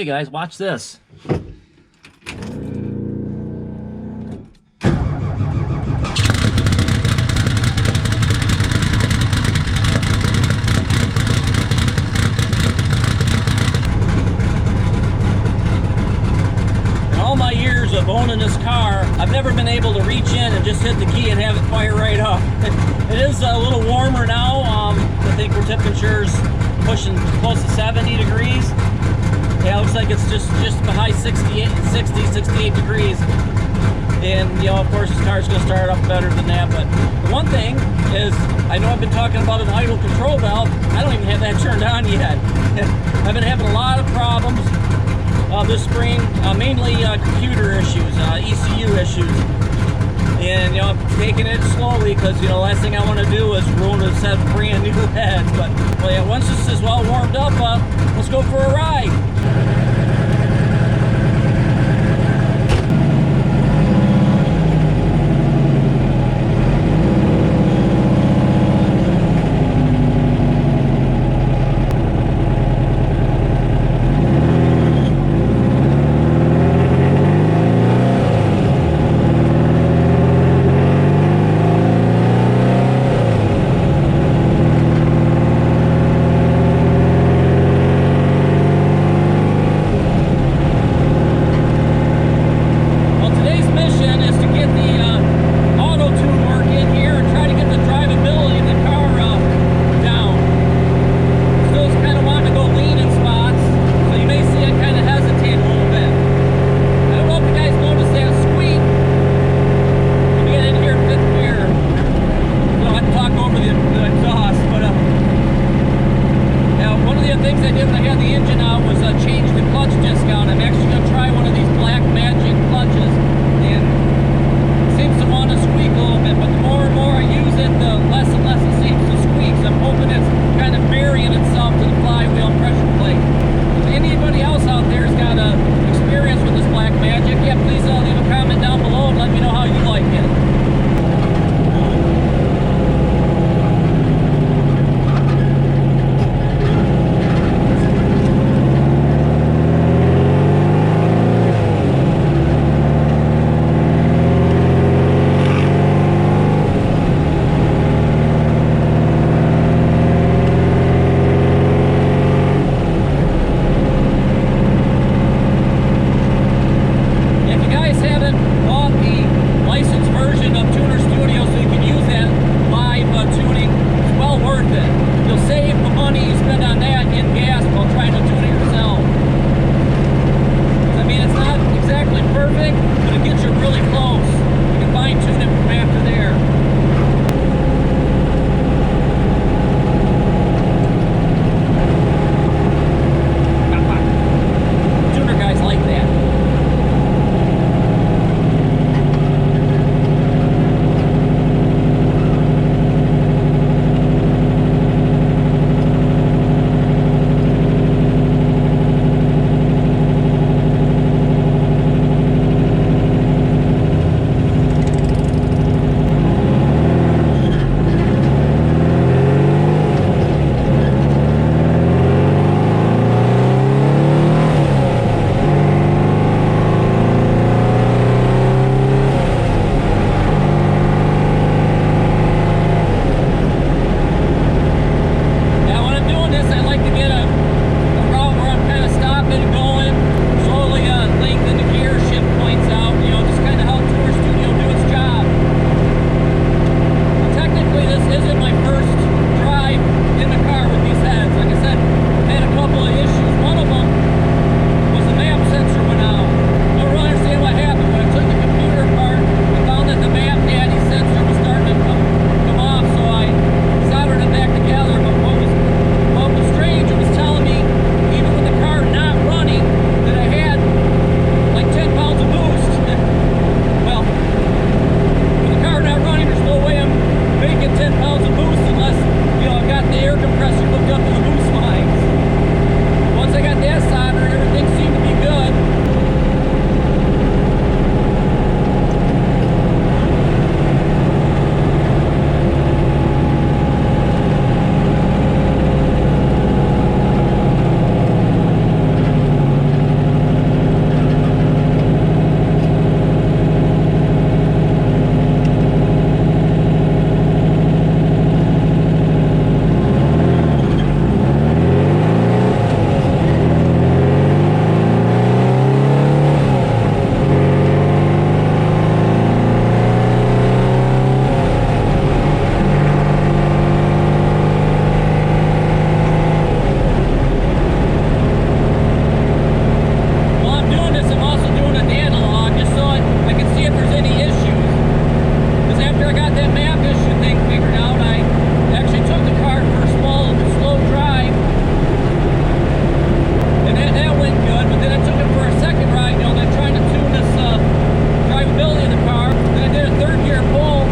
Hey guys, watch this. In all my years of owning this car, I've never been able to reach in and just hit the key and have it fire right up. It is a little warmer now. I think we're temperatures pushing close to 70 degrees. Yeah, it looks like it's just behind 68 degrees. And, you know, of course, this car's going to start up better than that. But the one thing is, I know I've been talking about an idle control valve. I don't even have that turned on yet. I've been having a lot of problems this spring, mainly computer issues, ECU issues. And, you know, I'm taking it slowly because, you know, the last thing I want to do is ruin a set of brand new heads. But, well, yeah, once this is well warmed up, let's go for a ride. I got that map issue thing figured out, I actually took the car for a slow drive, and that went good. But then I took it for a second ride, you know, then trying to tune this drivability of the car. Then I did a third gear pull,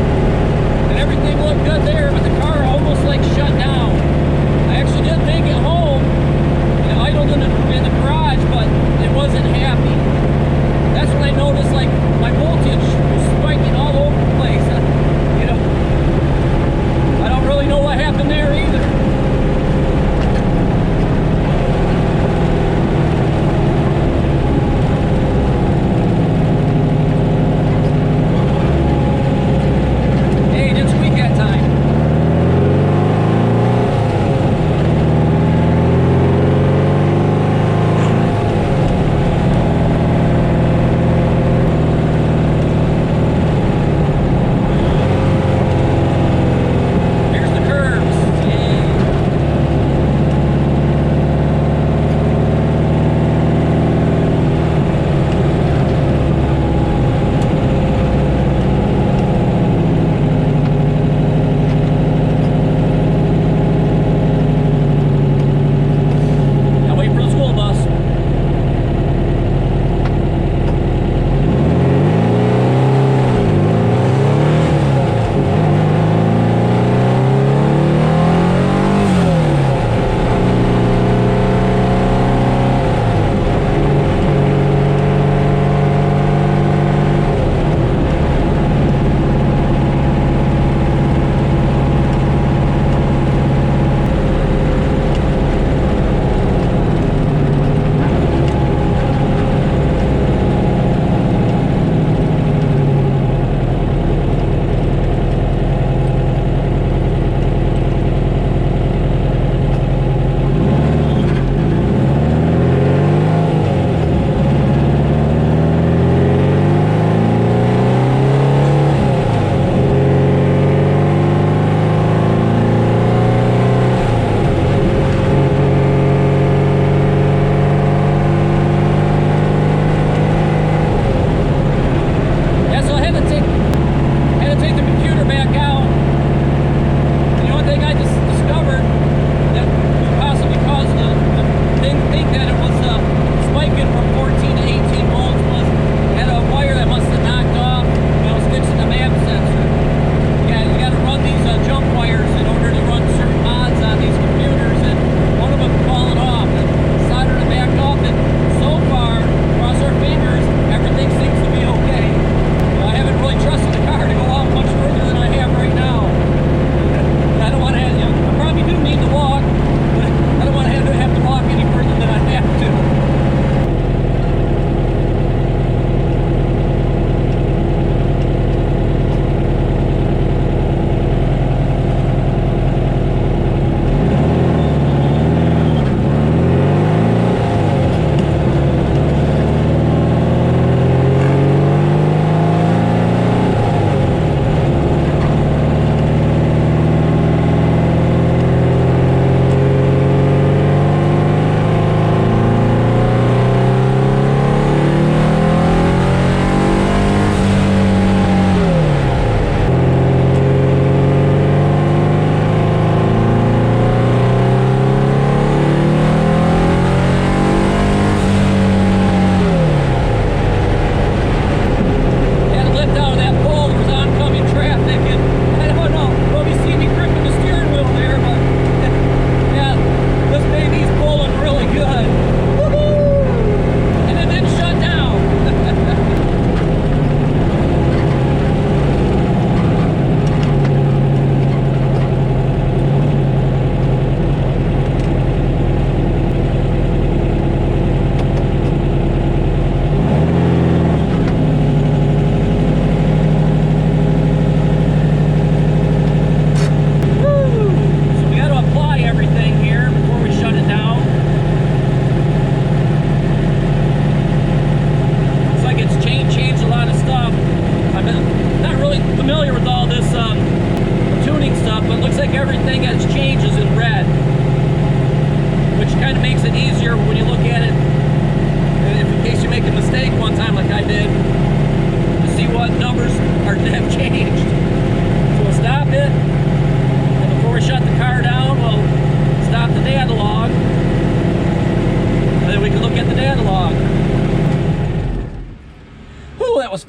and everything looked good there, but the car almost like shut down. I actually did make it home, and it idled in the garage, but it wasn't happy. That's when I noticed like my voltage was spiking all over the place. You know,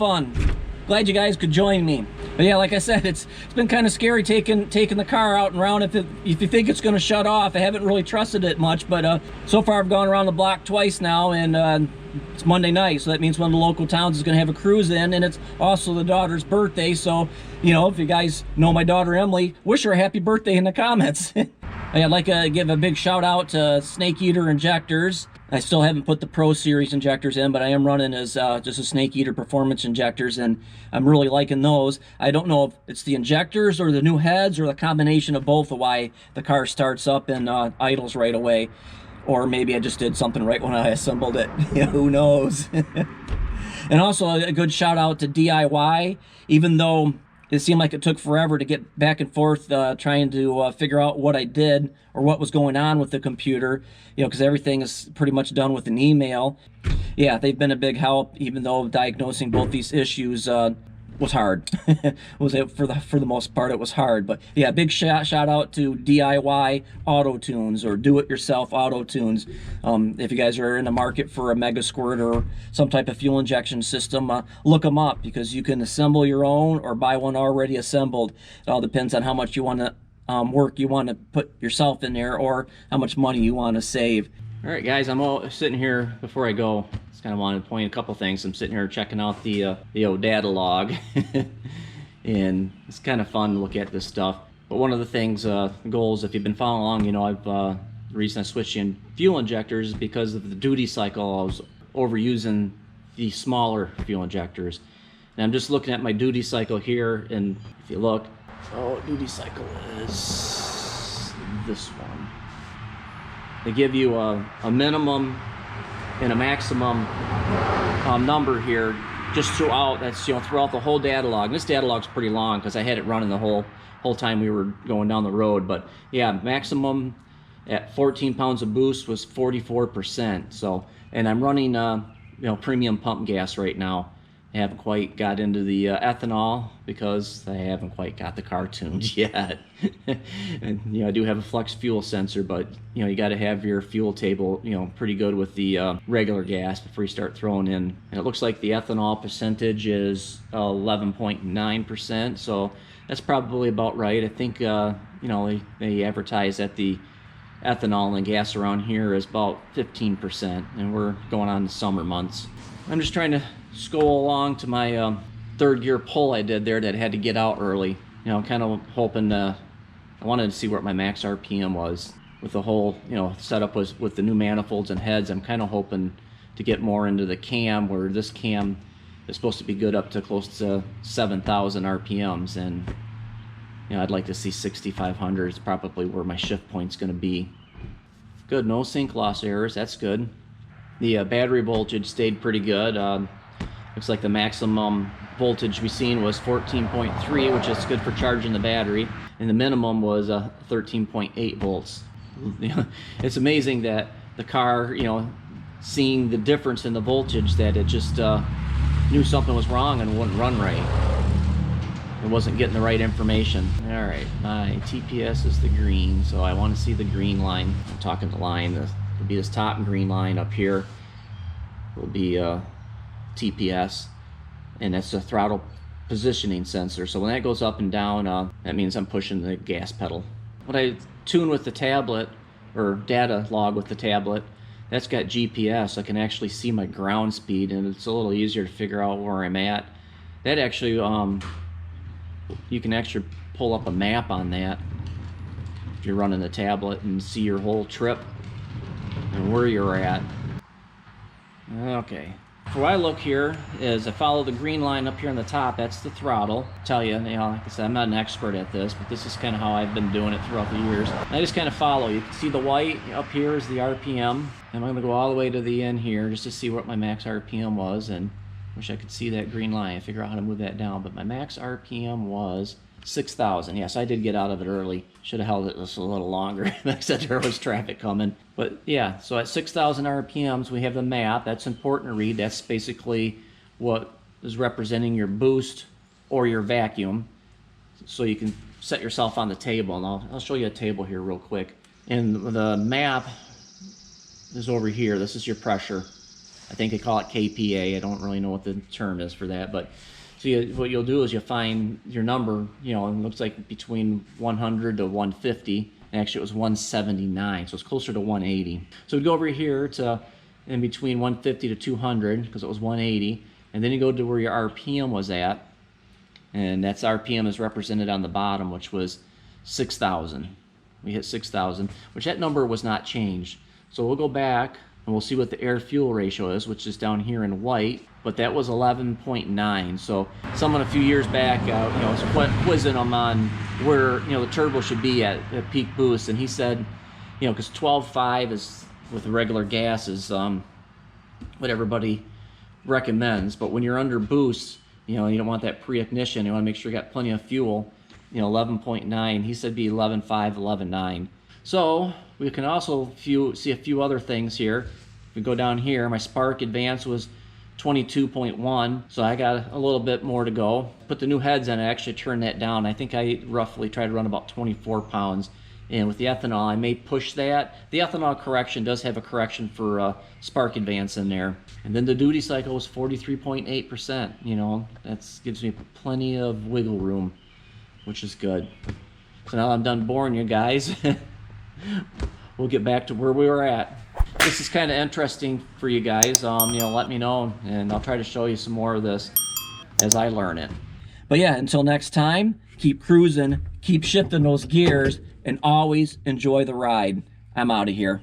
fun. Glad you guys could join me. But yeah, like I said, it's been kind of scary taking the car out and around if you think it's going to shut off. I haven't really trusted it much, but so far I've gone around the block twice now, and it's Monday night, so that means one of the local towns is going to have a cruise in, and it's also the daughter's birthday. So, you know, if you guys know my daughter Emily, wish her a happy birthday in the comments. I'd like to give a big shout out to Snake Eater injectors. I still haven't put the Pro Series injectors in, but I am running as just a Snake Eater performance injectors, and I'm really liking those. I don't know if it's the injectors or the new heads or the combination of both of why the car starts up and idles right away. Or maybe I just did something right when I assembled it. Who knows? And also a good shout out to DIY, even though it seemed like it took forever to get back and forth trying to figure out what I did or what was going on with the computer, you know, because everything is pretty much done with an email. Yeah, they've been a big help, even though diagnosing both these issues was hard. For the most part, it was hard. But yeah, big shout out to DIY auto tunes or do-it-yourself auto tunes. If you guys are in the market for a Mega Squirt or some type of fuel injection system, look them up, because you can assemble your own or buy one already assembled. It all depends on how much you want to work you want to put yourself in there, or how much money you want to save. All right, guys, I'm all sitting here before I go. Just kind of wanted to point a couple things. I'm sitting here checking out the old data log, and it's kind of fun to look at this stuff. But one of the things, goals, if you've been following along, you know, the reason I switched in fuel injectors is because of the duty cycle. I was overusing the smaller fuel injectors, and I'm just looking at my duty cycle here, and if you look, duty cycle is this one. They give you a minimum and a maximum number here just throughout. That's, you know, throughout the whole data log. And this data log's pretty long because I had it running the whole time we were going down the road. But yeah, maximum at 14 pounds of boost was 44%. So, and I'm running you know, premium pump gas right now. I haven't quite got into the ethanol because I haven't quite got the car tuned yet. And, you know, I do have a flex fuel sensor, but, you know, you got to have your fuel table, you know, pretty good with the regular gas before you start throwing in. And it looks like the ethanol percentage is 11.9%, so that's probably about right. I think, you know, they advertise that the ethanol and gas around here is about 15%, and we're going on the summer months. I'm just trying to scroll along to my third gear pull I did there that I had to get out early. You know, I'm kind of hoping I wanted to see what my max RPM was with the whole, you know, setup was with the new manifolds and heads. I'm kind of hoping to get more into the cam, where this cam is supposed to be good up to close to 7,000 RPMs, and, you know, I'd like to see 6,500 is probably where my shift point's going to be. Good, no sync loss errors, that's good. The battery voltage stayed pretty good. Looks like the maximum voltage we seen was 14.3, which is good for charging the battery, and the minimum was 13.8 volts. It's amazing that the car, you know, seeing the difference in the voltage, that it just knew something was wrong and wouldn't run right. It wasn't getting the right information. All right, my TPS is the green, so I want to see the green line. I'm talking the line. It'll be this top green line up here. Will be TPS, and that's the throttle positioning sensor. So when that goes up and down, that means I'm pushing the gas pedal. What I tune with the tablet, or data log with the tablet, that's got GPS. I can actually see my ground speed, and it's a little easier to figure out where I'm at. That actually, you can actually pull up a map on that if you're running the tablet and see your whole trip and where you're at. Okay, for what I look here is I follow the green line up here on the top. That's the throttle. Tell you, you know, like I said, I'm not an expert at this, but this is kind of how I've been doing it throughout the years. And I just kind of follow. You can see the white up here is the RPM. I'm going to go all the way to the end here just to see what my max RPM was, and wish I could see that green line and figure out how to move that down. But my max RPM was 6,000. Yes, I did get out of it early. Should have held it just a little longer. Like I said, there was traffic coming. But yeah, so at 6,000 RPMs, we have the map. That's important to read. That's basically what is representing your boost or your vacuum. So you can set yourself on the table. And I'll show you a table here real quick. And the map is over here. This is your pressure. I think they call it KPA. I don't really know what the term is for that, but so what you'll do is you'll find your number, you know, it looks like between 100 to 150. Actually, it was 179, so it's closer to 180. So we go over here to in between 150 to 200 because it was 180, and then you go to where your RPM was at, and that's RPM is represented on the bottom, which was 6,000. We hit 6,000, which that number was not changed. So we'll go back and we'll see what the air-fuel ratio is, which is down here in white, but that was 11.9. So someone a few years back, you know, was quizzing them on where, you know, the turbo should be at peak boost, and he said, you know, because 12.5 is with regular gas is what everybody recommends, but when you're under boost, you know, you don't want that pre-ignition. You want to make sure you got plenty of fuel. You know, 11.9. He said be 11.5, 11.9. So we can also see a few other things here. If we go down here, my spark advance was 22.1, so I got a little bit more to go. Put the new heads in, I actually turned that down. I think I roughly tried to run about 24 pounds. And with the ethanol, I may push that. The ethanol correction does have a correction for spark advance in there. And then the duty cycle was 43.8%. You know, that gives me plenty of wiggle room, which is good. So now I'm done boring you guys. We'll get back to where we were at. This is kind of interesting for you guys. You know, let me know, and I'll try to show you some more of this as I learn it. But yeah, until next time, keep cruising, keep shifting those gears, and always enjoy the ride. I'm out of here.